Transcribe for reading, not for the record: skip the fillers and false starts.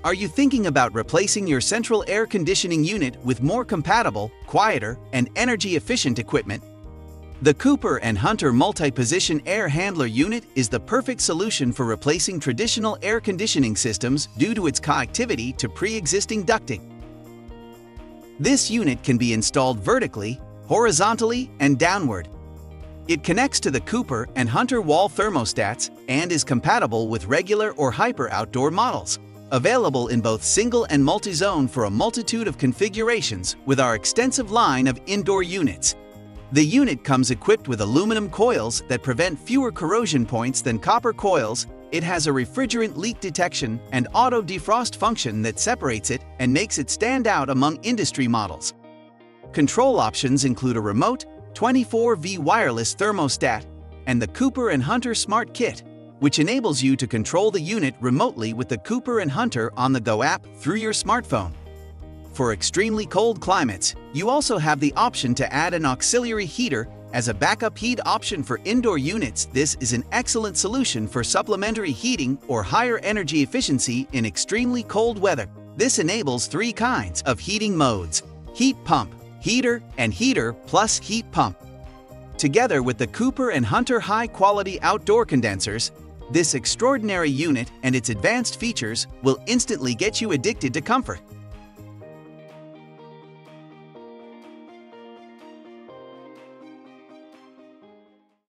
Are you thinking about replacing your central air conditioning unit with more compatible, quieter, and energy-efficient equipment? The Cooper&Hunter Multi-Position Air Handler unit is the perfect solution for replacing traditional air conditioning systems due to its connectivity to pre-existing ducting. This unit can be installed vertically, horizontally, and downward. It connects to the Cooper&Hunter wall thermostats and is compatible with regular or hyper outdoor models. Available in both single and multi-zone for a multitude of configurations with our extensive line of indoor units. The unit comes equipped with aluminum coils that prevent fewer corrosion points than copper coils. It has a refrigerant leak detection and auto defrost function that separates it and makes it stand out among industry models. Control options include a remote, 24V wireless thermostat, and the Cooper&Hunter Smart Kit, which enables you to control the unit remotely with the Cooper&Hunter on-the-go app through your smartphone. For extremely cold climates, you also have the option to add an auxiliary heater as a backup heat option for indoor units. This is an excellent solution for supplementary heating or higher energy efficiency in extremely cold weather. This enables 3 kinds of heating modes: heat pump, heater, and heater plus heat pump. Together with the Cooper&Hunter high-quality outdoor condensers, this extraordinary unit and its advanced features will instantly get you addicted to comfort.